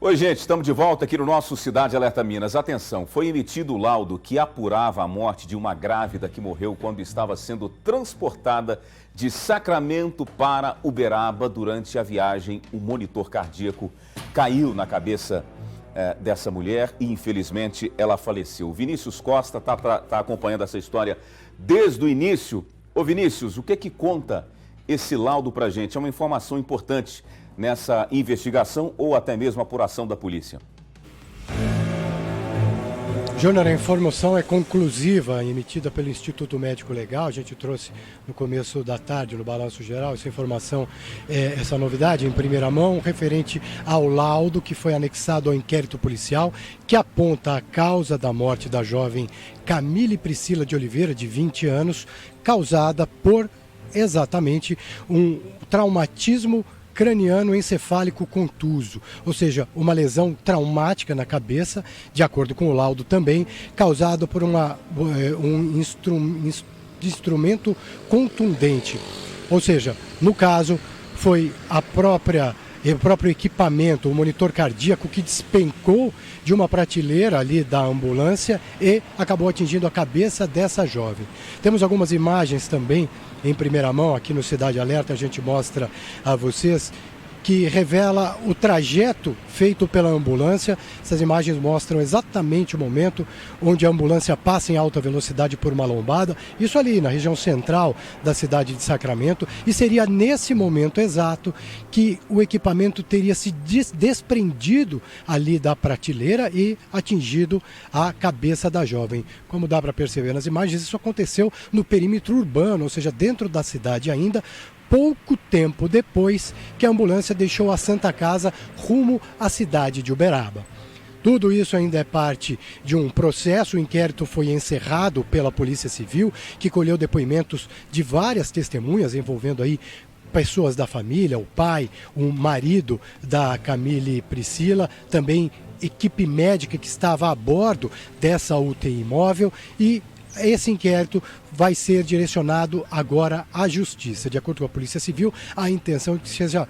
Oi, gente, estamos de volta aqui no nosso Cidade Alerta Minas. Atenção, foi emitido o laudo que apurava a morte de uma grávida que morreu quando estava sendo transportada de Sacramento para Uberaba. Durante a viagem, o monitor cardíaco caiu na cabeça dessa mulher e, infelizmente, ela faleceu. O Vinícius Costa está acompanhando essa história desde o início. Ô, Vinícius, o que conta esse laudo para a gente? É uma informação importante nessa investigação ou até mesmo apuração da polícia? Júnior, a informação é conclusiva, emitida pelo Instituto Médico Legal. A gente trouxe no começo da tarde, no Balanço Geral, essa informação, essa novidade em primeira mão, referente ao laudo que foi anexado ao inquérito policial, que aponta a causa da morte da jovem Camille Priscila de Oliveira, de 20 anos, causada por exatamente um traumatismo craniano encefálico contuso, ou seja, uma lesão traumática na cabeça, de acordo com o laudo também, causado por um instrumento contundente. Ou seja, no caso, foi o próprio equipamento, o monitor cardíaco, que despencou de uma prateleira ali da ambulância e acabou atingindo a cabeça dessa jovem. Temos algumas imagens também em primeira mão, aqui no Cidade Alerta, a gente mostra a vocês, que revela o trajeto feito pela ambulância. Essas imagens mostram exatamente o momento onde a ambulância passa em alta velocidade por uma lombada, isso ali na região central da cidade de Sacramento, e seria nesse momento exato que o equipamento teria se desprendido ali da prateleira e atingido a cabeça da jovem. Como dá para perceber nas imagens, isso aconteceu no perímetro urbano, ou seja, dentro da cidade ainda, pouco tempo depois que a ambulância deixou a Santa Casa rumo à cidade de Uberaba. Tudo isso ainda é parte de um processo. O inquérito foi encerrado pela Polícia Civil, que colheu depoimentos de várias testemunhas envolvendo aí pessoas da família, o pai, o marido da Camille Priscila, também equipe médica que estava a bordo dessa UTI móvel, e esse inquérito vai ser direcionado agora à Justiça. De acordo com a Polícia Civil, a intenção é que seja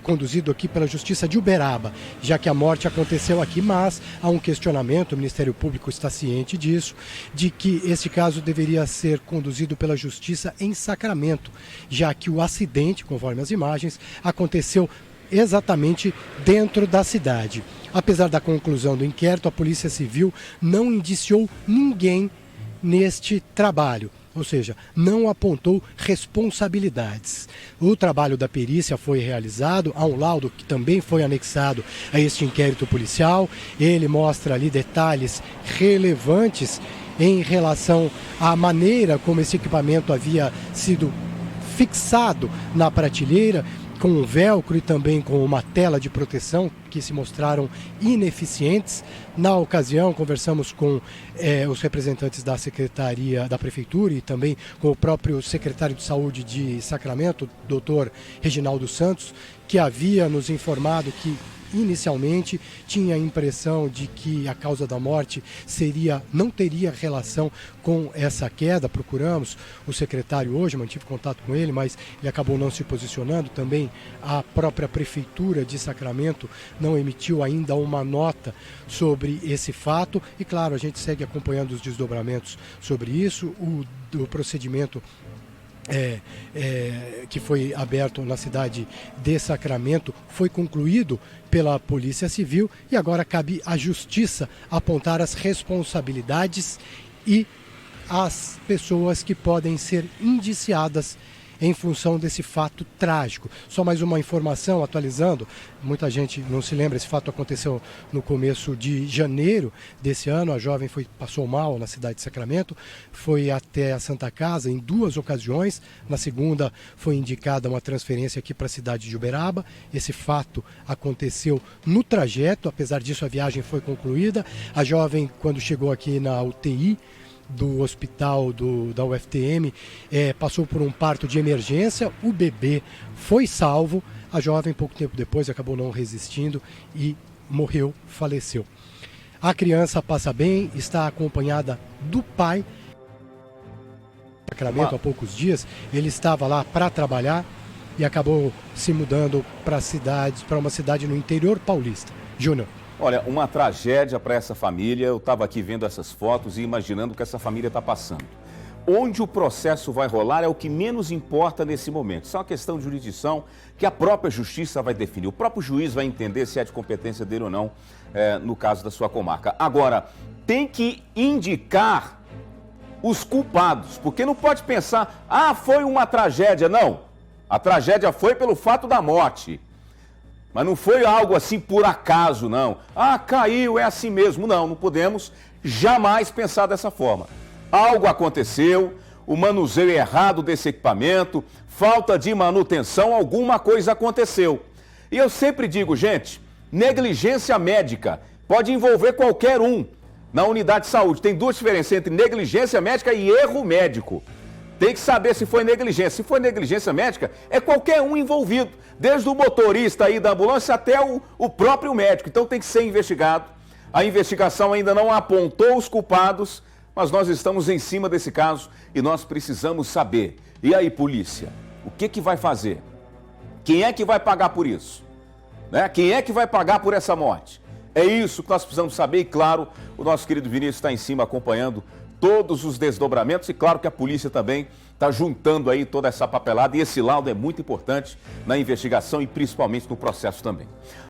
conduzido aqui pela Justiça de Uberaba, já que a morte aconteceu aqui, mas há um questionamento, o Ministério Público está ciente disso, de que esse caso deveria ser conduzido pela Justiça em Sacramento, já que o acidente, conforme as imagens, aconteceu exatamente dentro da cidade. Apesar da conclusão do inquérito, a Polícia Civil não indiciou ninguém neste trabalho, ou seja, não apontou responsabilidades. O trabalho da perícia foi realizado, há um laudo que também foi anexado a este inquérito policial. Ele mostra ali detalhes relevantes em relação à maneira como esse equipamento havia sido fixado na prateleira, com um velcro e também com uma tela de proteção que se mostraram ineficientes. Na ocasião, conversamos com os representantes da Secretaria da Prefeitura e também com o próprio secretário de Saúde de Sacramento, Dr. Reginaldo Santos, que havia nos informado que inicialmente tinha a impressão de que a causa da morte não teria relação com essa queda. Procuramos o secretário hoje, mantive contato com ele, mas ele acabou não se posicionando. Também a própria Prefeitura de Sacramento não emitiu ainda uma nota sobre esse fato. E claro, a gente segue acompanhando os desdobramentos sobre isso. O procedimento que foi aberto na cidade de Sacramento foi concluído pela Polícia Civil, e agora cabe à Justiça apontar as responsabilidades e as pessoas que podem ser indiciadas em função desse fato trágico. Só mais uma informação, atualizando, muita gente não se lembra, esse fato aconteceu no começo de janeiro desse ano. A jovem passou mal na cidade de Sacramento, foi até a Santa Casa em 2 ocasiões. Na segunda foi indicada uma transferência aqui para a cidade de Uberaba. Esse fato aconteceu no trajeto, apesar disso a viagem foi concluída. A jovem, quando chegou aqui na UTI do hospital da UFTM, passou por um parto de emergência, o bebê foi salvo, a jovem pouco tempo depois acabou não resistindo e morreu, faleceu. A criança passa bem, está acompanhada do pai. Sacramento há poucos dias, ele estava lá para trabalhar e acabou se mudando para uma cidade no interior paulista. Júnior. Olha, uma tragédia para essa família. Eu estava aqui vendo essas fotos e imaginando o que essa família está passando. Onde o processo vai rolar é o que menos importa nesse momento. Isso é uma questão de jurisdição que a própria justiça vai definir. O próprio juiz vai entender se é de competência dele ou não, no caso da sua comarca. Agora, tem que indicar os culpados, porque não pode pensar, foi uma tragédia. Não, a tragédia foi pelo fato da morte. Mas não foi algo assim por acaso, não. Caiu, é assim mesmo. Não, não podemos jamais pensar dessa forma. Algo aconteceu, o manuseio errado desse equipamento, falta de manutenção, alguma coisa aconteceu. E eu sempre digo, gente, negligência médica pode envolver qualquer um na unidade de saúde. Tem duas diferenças entre negligência médica e erro médico. Tem que saber se foi negligência. Se foi negligência médica, é qualquer um envolvido, desde o motorista aí da ambulância até o próprio médico. Então tem que ser investigado. A investigação ainda não apontou os culpados, mas nós estamos em cima desse caso e nós precisamos saber. E aí, polícia, o que vai fazer? Quem é que vai pagar por isso? Né? Quem é que vai pagar por essa morte? É isso que nós precisamos saber e, claro, o nosso querido Vinícius está em cima acompanhando todos os desdobramentos e, claro, que a polícia também está juntando aí toda essa papelada e esse laudo é muito importante na investigação e principalmente no processo também.